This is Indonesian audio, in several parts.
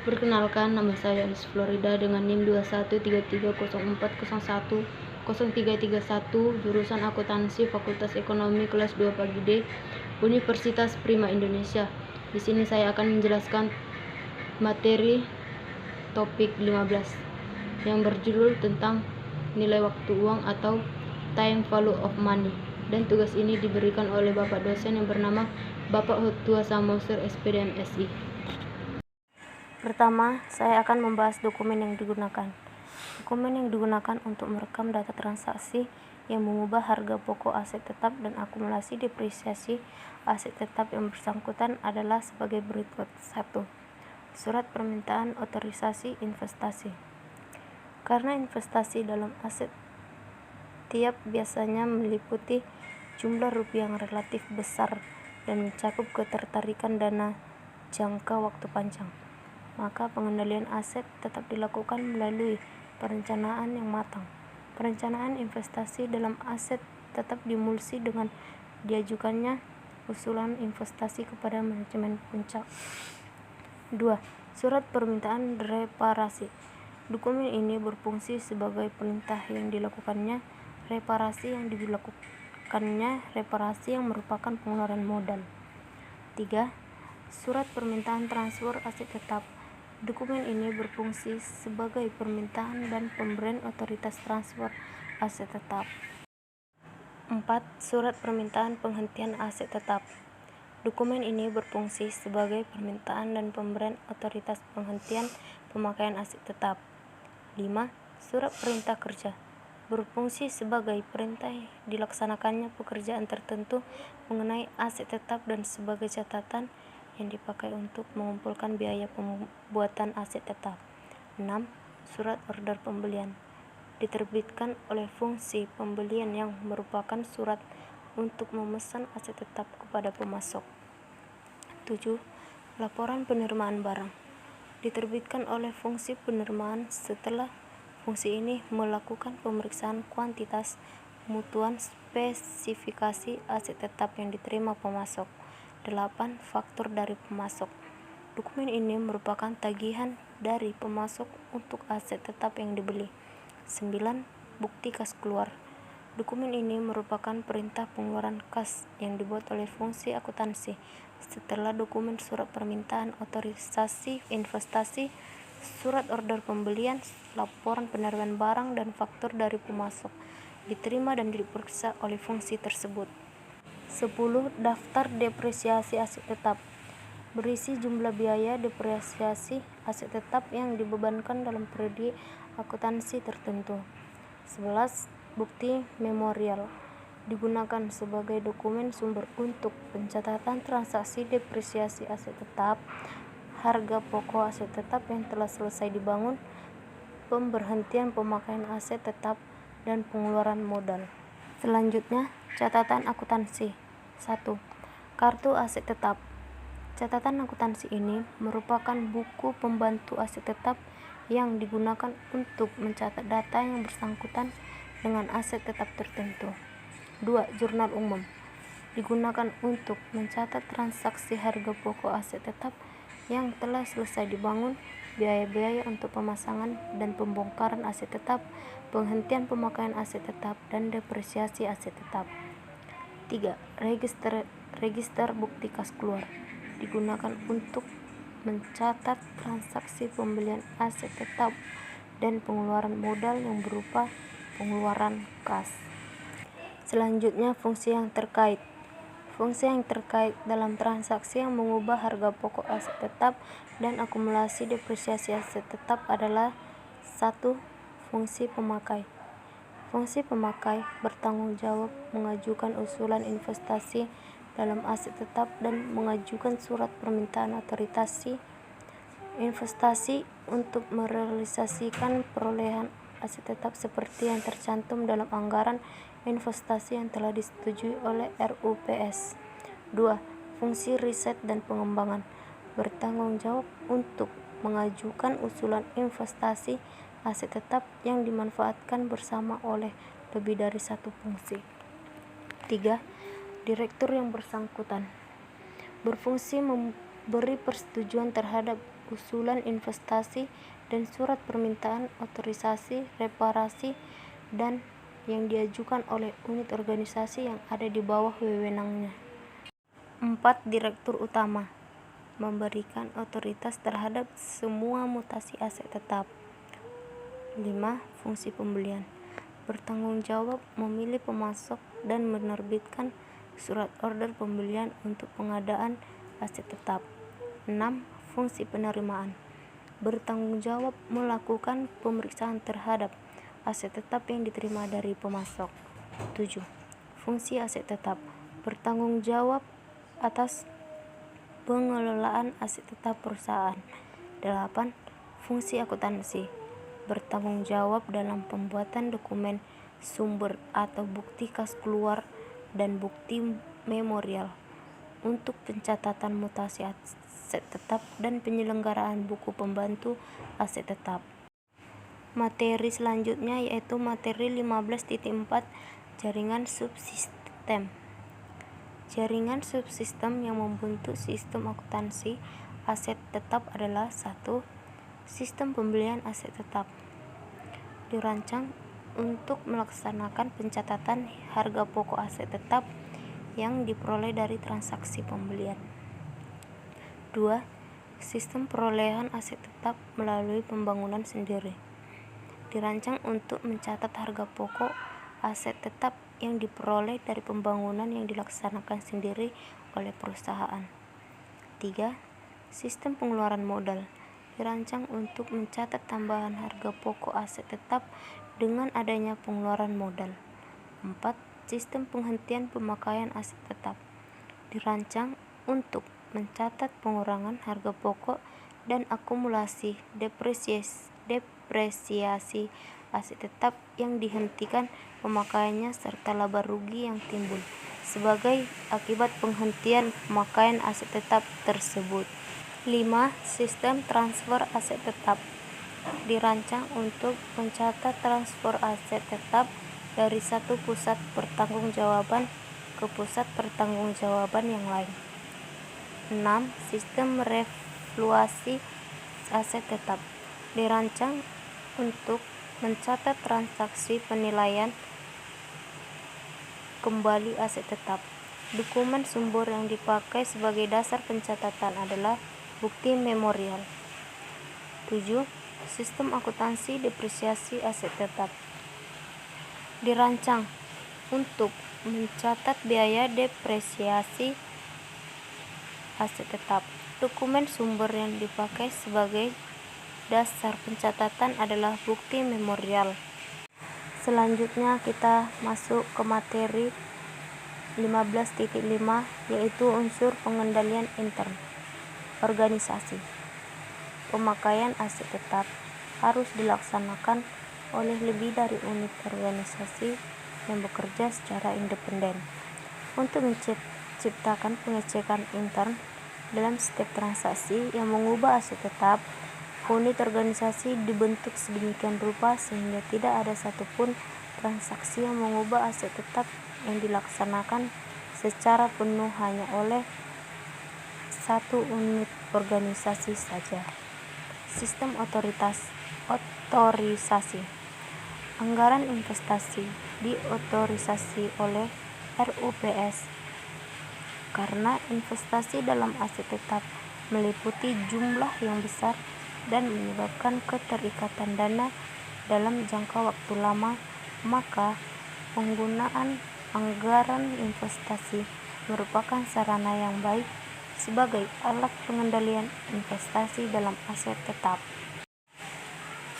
Perkenalkan, nama saya Alice Florida dengan NIM 2133010331, jurusan Akuntansi Fakultas Ekonomi kelas 2 pagi D, Universitas Prima Indonesia. Di sini saya akan menjelaskan materi topik 15 yang berjudul tentang nilai waktu uang atau time value of money. Dan tugas ini diberikan oleh Bapak dosen yang bernama Bapak Hotua Samosir SPD MSI. Pertama, saya akan membahas dokumen yang digunakan. Dokumen yang digunakan untuk merekam data transaksi yang mengubah harga pokok aset tetap dan akumulasi depresiasi aset tetap yang bersangkutan adalah sebagai berikut. 1. Surat permintaan otorisasi investasi. Karena investasi dalam aset tiap biasanya meliputi jumlah rupiah yang relatif besar dan mencakup ketertarikan dana jangka waktu panjang, maka pengendalian aset tetap dilakukan melalui perencanaan yang matang. Perencanaan investasi dalam aset tetap dimulsi dengan diajukannya usulan investasi kepada manajemen puncak. 2. Surat permintaan reparasi. Dokumen ini berfungsi sebagai perintah yang dilakukannya reparasi yang merupakan pengeluaran modal. 3. Surat permintaan transfer aset tetap. Dokumen ini berfungsi sebagai permintaan dan pemberian otoritas transfer aset tetap. 4. Surat permintaan penghentian aset tetap. Dokumen ini berfungsi sebagai permintaan dan pemberian otoritas penghentian pemakaian aset tetap. 5. Surat perintah kerja. Berfungsi sebagai perintah dilaksanakannya pekerjaan tertentu mengenai aset tetap dan sebagai catatan yang dipakai untuk mengumpulkan biaya pembuatan aset tetap. 6. Surat order pembelian. Diterbitkan oleh fungsi pembelian yang merupakan surat untuk memesan aset tetap kepada pemasok. 7. Laporan penerimaan barang. Diterbitkan oleh fungsi penerimaan setelah fungsi ini melakukan pemeriksaan kuantitas, mutuan spesifikasi aset tetap yang diterima pemasok. 8. Faktur dari pemasok. Dokumen ini merupakan tagihan dari pemasok untuk aset tetap yang dibeli. 9. Bukti kas keluar. Dokumen ini merupakan perintah pengeluaran kas yang dibuat oleh fungsi akuntansi setelah dokumen surat permintaan otorisasi investasi, surat order pembelian, laporan penerimaan barang, dan faktur dari pemasok diterima dan diperiksa oleh fungsi tersebut. 10. Daftar depresiasi aset tetap. Berisi jumlah biaya depresiasi aset tetap yang dibebankan dalam periode akuntansi tertentu. 11. Bukti memorial. Digunakan sebagai dokumen sumber untuk pencatatan transaksi depresiasi aset tetap, harga pokok aset tetap yang telah selesai dibangun, pemberhentian pemakaian aset tetap, dan pengeluaran modal. Selanjutnya, catatan akuntansi. 1. Kartu aset tetap. Catatan akuntansi ini merupakan buku pembantu aset tetap yang digunakan untuk mencatat data yang bersangkutan dengan aset tetap tertentu. 2. Jurnal umum. Digunakan untuk mencatat transaksi harga pokok aset tetap yang telah selesai dibangun, biaya-biaya untuk pemasangan dan pembongkaran aset tetap, penghentian pemakaian aset tetap, dan depresiasi aset tetap. 3. Register bukti kas keluar. Digunakan untuk mencatat transaksi pembelian aset tetap dan pengeluaran modal yang berupa pengeluaran kas. Selanjutnya, fungsi yang terkait. Fungsi yang terkait dalam transaksi yang mengubah harga pokok aset tetap dan akumulasi depresiasi aset tetap adalah 1. Fungsi pemakai. Fungsi pemakai bertanggung jawab mengajukan usulan investasi dalam aset tetap dan mengajukan surat permintaan otorisasi investasi untuk merealisasikan perolehan aset tetap seperti yang tercantum dalam anggaran investasi yang telah disetujui oleh RUPS. 2. Fungsi riset dan pengembangan. Bertanggung jawab untuk mengajukan usulan investasi aset tetap yang dimanfaatkan bersama oleh lebih dari satu fungsi. 3. Direktur yang bersangkutan. Berfungsi memberi persetujuan terhadap usulan investasi, dan surat permintaan otorisasi reparasi dan yang diajukan oleh unit organisasi yang ada di bawah wewenangnya. 4. Direktur utama memberikan otoritas terhadap semua mutasi aset tetap. 5. Fungsi pembelian bertanggung jawab memilih pemasok dan menerbitkan surat order pembelian untuk pengadaan aset tetap. 6. Fungsi penerimaan bertanggung jawab melakukan pemeriksaan terhadap aset tetap yang diterima dari pemasok. 7. Fungsi aset tetap bertanggung jawab atas pengelolaan aset tetap perusahaan. 8. Fungsi akuntansi bertanggung jawab dalam pembuatan dokumen sumber atau bukti kas keluar dan bukti memorial untuk pencatatan mutasi aset tetap dan penyelenggaraan buku pembantu aset tetap. Materi selanjutnya yaitu materi 15.4 jaringan subsistem. Jaringan subsistem yang membentuk sistem akuntansi aset tetap adalah 1. Sistem pembelian aset tetap dirancang untuk melaksanakan pencatatan harga pokok aset tetap yang diperoleh dari transaksi pembelian. 2. Sistem perolehan aset tetap melalui pembangunan sendiri dirancang untuk mencatat harga pokok aset tetap yang diperoleh dari pembangunan yang dilaksanakan sendiri oleh perusahaan. 3. Sistem pengeluaran modal dirancang untuk mencatat tambahan harga pokok aset tetap dengan adanya pengeluaran modal. 4. Sistem penghentian pemakaian aset tetap dirancang untuk mencatat pengurangan harga pokok dan akumulasi depresiasi aset tetap yang dihentikan pemakaiannya serta laba rugi yang timbul sebagai akibat penghentian pemakaian aset tetap tersebut. 5. Sistem transfer aset tetap dirancang untuk mencatat transfer aset tetap dari satu pusat pertanggungjawaban ke pusat pertanggungjawaban yang lain. 6. Sistem revaluasi aset tetap dirancang untuk mencatat transaksi penilaian kembali aset tetap. Dokumen sumber yang dipakai sebagai dasar pencatatan adalah bukti memorial. 7. Sistem akuntansi depresiasi aset tetap dirancang untuk mencatat biaya depresiasi aset tetap. Dokumen sumber yang dipakai sebagai dasar pencatatan adalah bukti memorial. Selanjutnya kita masuk ke materi 15.5 yaitu unsur pengendalian intern organisasi. Pemakaian aset tetap harus dilaksanakan oleh lebih dari unit organisasi yang bekerja secara independen. Untuk menciptakan pengecekan intern dalam setiap transaksi yang mengubah aset tetap, unit organisasi dibentuk sedemikian rupa sehingga tidak ada satupun transaksi yang mengubah aset tetap yang dilaksanakan secara penuh hanya oleh satu unit organisasi saja. Sistem otorisasi anggaran investasi diotorisasi oleh RUPS karena investasi dalam aset tetap meliputi jumlah yang besar dan menyebabkan keterikatan dana dalam jangka waktu lama, maka penggunaan anggaran investasi merupakan sarana yang baik sebagai alat pengendalian investasi dalam aset tetap.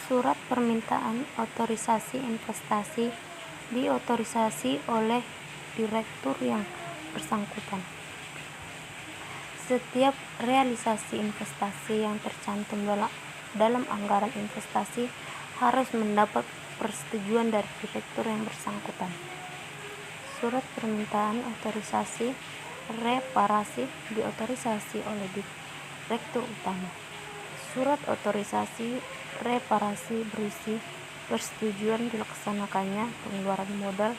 Surat permintaan otorisasi investasi diotorisasi oleh direktur yang bersangkutan. Setiap realisasi investasi yang tercantum dalam anggaran investasi harus mendapat persetujuan dari direktur yang bersangkutan. Surat permintaan otorisasi reparasi diotorisasi oleh direktur utama. Surat otorisasi reparasi berisi persetujuan dilaksanakannya pengeluaran modal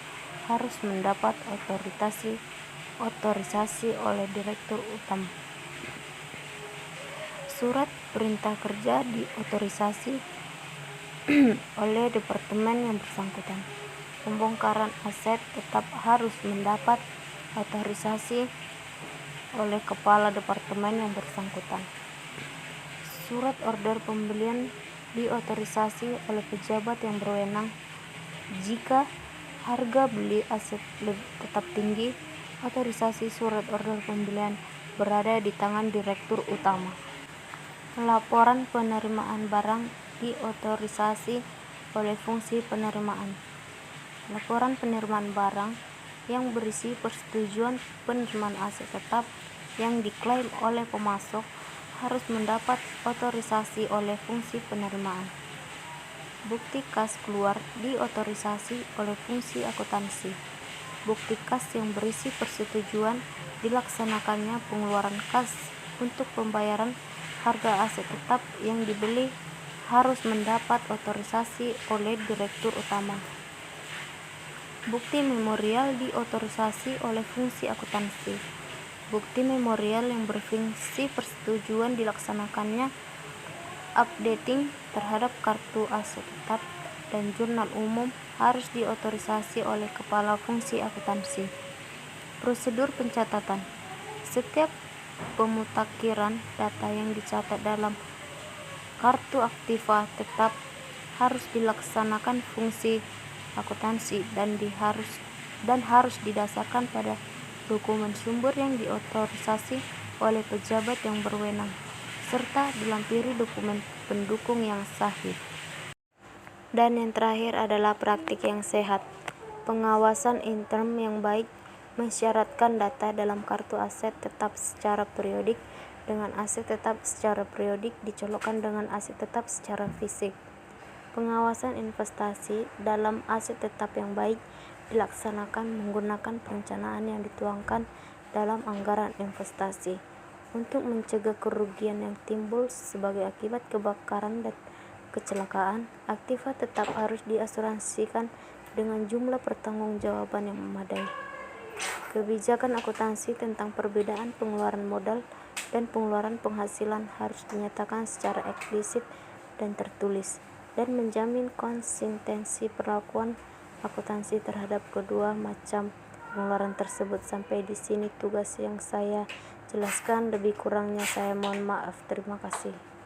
harus mendapat otorisasi oleh direktur utama. Surat perintah kerja diotorisasi oleh departemen yang bersangkutan. Pembongkaran aset tetap harus mendapat otorisasi oleh kepala departemen yang bersangkutan. Surat order pembelian diotorisasi oleh pejabat yang berwenang. Jika harga beli aset tetap tinggi, otorisasi surat order pembelian berada di tangan Direktur Utama. Laporan penerimaan barang diotorisasi oleh fungsi penerimaan. Laporan penerimaan barang yang berisi persetujuan penerimaan aset tetap yang diklaim oleh pemasok harus mendapat otorisasi oleh fungsi penerimaan. Bukti kas keluar diotorisasi oleh fungsi akuntansi. Bukti kas yang berisi persetujuan dilaksanakannya pengeluaran kas untuk pembayaran harga aset tetap yang dibeli harus mendapat otorisasi oleh Direktur Utama. Bukti memorial diotorisasi oleh fungsi akuntansi. Bukti memorial yang berfungsi persetujuan dilaksanakannya updating terhadap kartu aset tetap dan jurnal umum harus diotorisasi oleh kepala fungsi akuntansi. Prosedur pencatatan. Setiap pemutakhiran data yang dicatat dalam kartu aktiva tetap harus dilaksanakan fungsi akuntansi dan harus didasarkan pada dokumen sumber yang diotorisasi oleh pejabat yang berwenang serta dilampiri dokumen pendukung yang sahih. Dan yang terakhir adalah praktik yang sehat. Pengawasan intern yang baik mensyaratkan data dalam kartu aset tetap secara periodik dengan aset tetap secara periodik dicolokkan dengan aset tetap secara fisik. Pengawasan investasi dalam aset tetap yang baik dilaksanakan menggunakan perencanaan yang dituangkan dalam anggaran investasi. Untuk mencegah kerugian yang timbul sebagai akibat kebakaran dan kecelakaan, aktiva tetap harus diasuransikan dengan jumlah pertanggungjawaban yang memadai. Kebijakan akuntansi tentang perbedaan pengeluaran modal dan pengeluaran penghasilan harus dinyatakan secara eksplisit dan tertulis, dan menjamin konsistensi perlakuan akuntansi terhadap kedua macam pengeluaran tersebut. Sampai di sini tugas yang saya jelaskan, lebih kurangnya saya mohon maaf. Terima kasih.